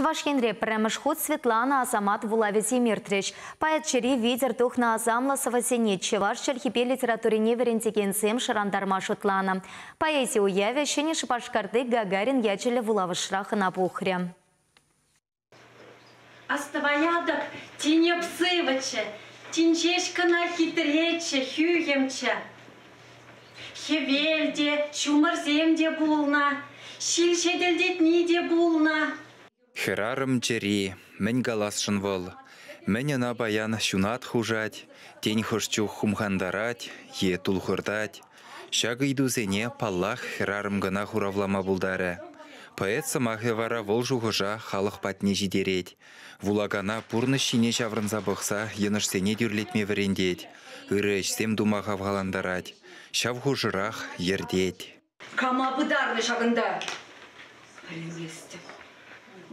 Чувашкенре премешхут Светлана Азамат Вулавези Миртрич. Поэт чери видер тухна Азамла Савасенит. Чеваш чельхипе литературине верентигенсем шарандарма шутлана. Поэзия уяве щени шипашкарды Гагарин ячеле Вулавышраха на пухре. Аставаядок тине псываче, тинчешка на хитрече, хюемче. Хевельде, чумарземде булна, шилшеделдет ниде булна. Херарым чери, мен галасшын вол. Мен на баян шунат хужать, тень хошчу хумхандарать, е тулхырдать. Шагы идузене паллах херарым гына хуравлама булдары. Поэт самахы вара волжу хожа халық патне жидереть. Вулагана пурны шине шаврынза бұқса, енышсене дүрлетме верендеть. Үріш сем думаға вғаландарать. Шав хужырақ ердеть. Кама бұдарны шағында. Пәлеместі.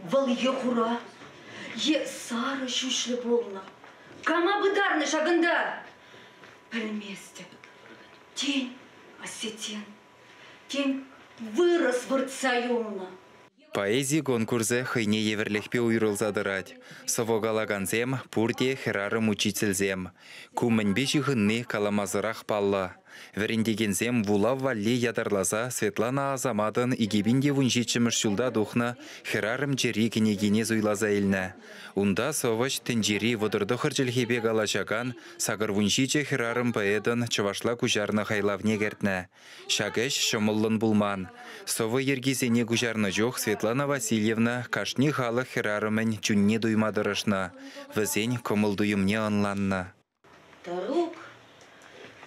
Вал е хура, е сары шушлы болна. Кама бұдарны шағында. Пәлеместі. Тень осетен. Тень вырос выртсаюлна. Поэзия конкурсы хайне еверлехпе уйрылзадырать. Совогалаганзем пурте херарым учительзем. Кумэнбе жихынны каламазырах палла. Верендегензем вулав валли ядарласа Светлана Азаматын игебинде вунжичимыш шулда духна херарым жери кенегене зуйлаза елні. Унда совыш тенжери водырдықыр жылхебе галашаган сагыр вунжиче херарым поэдын чывашла кужарны хайлавне гертні. Шагыш шымыллын булман. Совы ергезене кужарны жоқ Светлана Васильевна кашни халық херарымын чунне дуймадырышна. Візен комылдуйымне анланна. Тарук,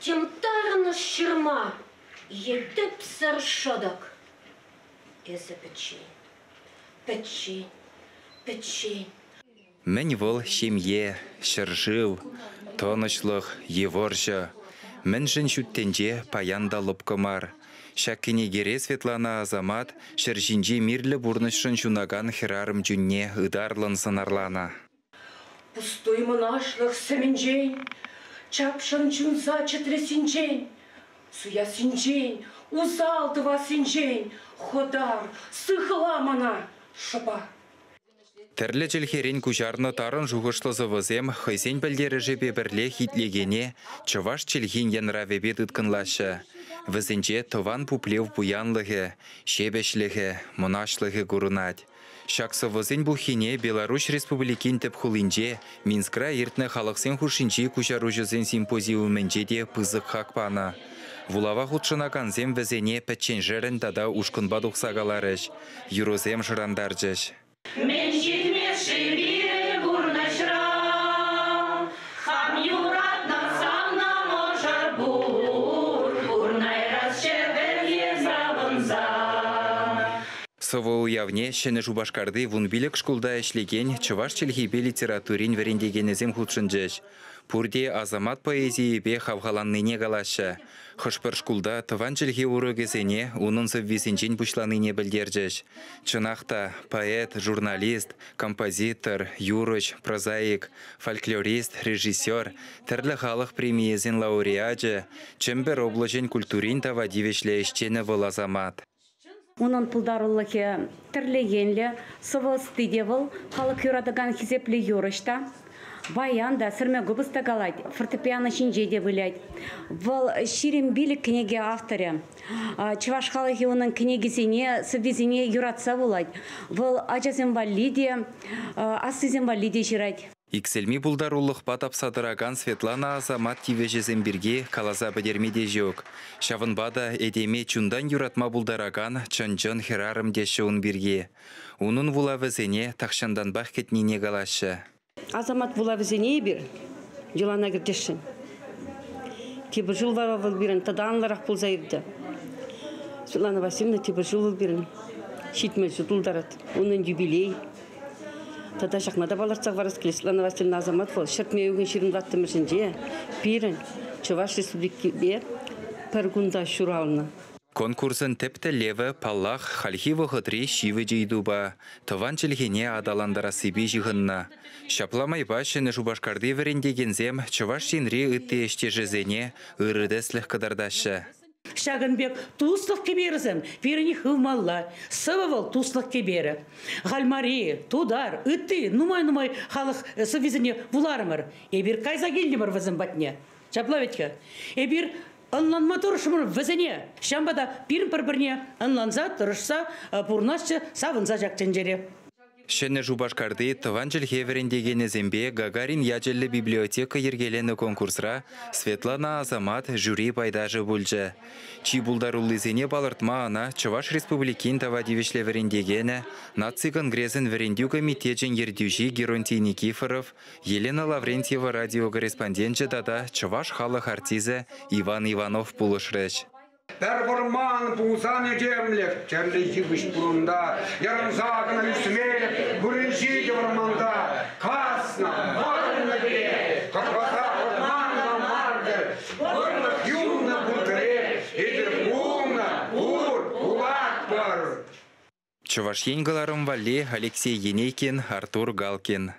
темтарна шырма, едіп саршадак. Эзі печень, печень, печень. Мен вол семье, шыржыл, тонышлық, еворжа. Мен жын шүттенже паянда лопкомар. Шаккенегере Светлана Азамат шыржинже мирлі бурнышын жунаган херарым жүнне ыдарлын сынарлана. Пустой монашлық сәменжен, чапшын чунса чатресінжен, суя сінжен, узалтыва сінжен, ходар, сықыла мана, шыба. Тірлі жылхерен күжарны тарын жуғышлы зывызем хайсен білдері жебе бірле хитлегене чываш чілхен янравебе тұткынлашы. Візінже тыван пуплев буянлығы, шебешлігі, мұнашлығы күрінат. Шақсы візін бұхине Беларусь Республикин тіп хулинже Минскра ертіні халықсен хушинче күжару жүзен симпозиумменже де пызық хақпаны. Вулава худшынаканзем візене пәтчен жәрін тада ұшқынба дұқсағаларыш, юрозем жырандаржыш. Мен жетмеші бірі бұрнашыра, хам юратнан саңна можар бұрнайрас шеберге забынза. Сово уявне шені жубашкарды вунбилік шкулда эшлеген чываш челхибе литературин верендегенезем худшынжыш. Пурде Азамат поэзиебе хавғаланныне галашы. Хышпыр шкулда тыван челхи урыгезене унын сыввесенчен пушланыне білдержіш. Чынақта поэт, журналист, композитор, юрыч, прозаик, фольклорист, режиссер, тірлі халық премиезен лауреаджы, чембер облачен культурин тавадивешле ешчені выл Азамат. Унын пылдарылығы тірлегенлі, сывы стыдевыл, халық юрадыган хизеплі юрышта. Баян да сірме губыста галать, фортепиано шинжеде вылять. Выл ширим билік книги авторы. Чываш халығы оның книгисене, сыввезене юратса вылать. Выл ажаз инвалиде, асыз инвалиде жирать. Икселми булдарулық батап садыраган Светлана Азамат тивежезен бірге калаза бідермеде жоқ. Шавынбада эдеме чундан юратма булдараган чын-чын херарым дешуын бірге. Унын вулавызене тақшандан бақ кетніне галашы. Азамат вулавызене бір, жылана кірдешін. Тибір жыл вавыл бірін, таданларақ бұл зайырды. Светлана Васильевна тибір жыл бірін, шитмел жұтылдарат, оның юбилей. Тада жақнада баларцақ варыз келес, Светлана Васильевна Азамат бол, шыртме өген шырымдатты міршінже, бірін, Чуваш Республикебе пәргунда шуралына. Конкурсын тепті леві паллах халхивы ғытри шивы жейдуба, тыван чілгене адаландарасыбе жығынна. Шапламай башыны жубашкарды верендегензем Чуваш сенри үтті ештежізене үрідіслік қыдардашы. Шагынбек туслық кеберізім, перені хывмалла, сывывал туслық кебері. Ғалмари, тудар, үтті, нумай-нумай халық сывизіне вуларымыр. Эбір кайза келдімір візім батне. Чаплаветке. Эбір ынланма тұрышымыр візіне. Шамбада пирім-пір-бірне ынланза, тұрышса, пұрнасшы савынза жақтен жере. Шыны жубашкарды тыван жылхеверін дегені зембе Гагарин ячелі библиотека ергелені конкурсра Светлана Азамат жюри пайдажы бүлжі. Чибулдарулызене балыртма ана Чуваш Республикин тавадивишлеверін дегені Наци конгрессін верендю комитетжен ердюжи Геронтий Никифоров, Елена Лаврентьева радиокорреспондентжі дада Чуваш халық артизі Иван Иванов пулышрыш. Перформан пулсаны жемлек, черлейші бұрында, ярымзағына үсмелек, бүрінші жеварманда, қасна, барына біле, қақпата орманна марды, бұрлық юнна бұлтыре, едір бұлна, бұр, бұлақ бар. Чуваш енгіларым вале Алексей Енейкин, Артур Галкин.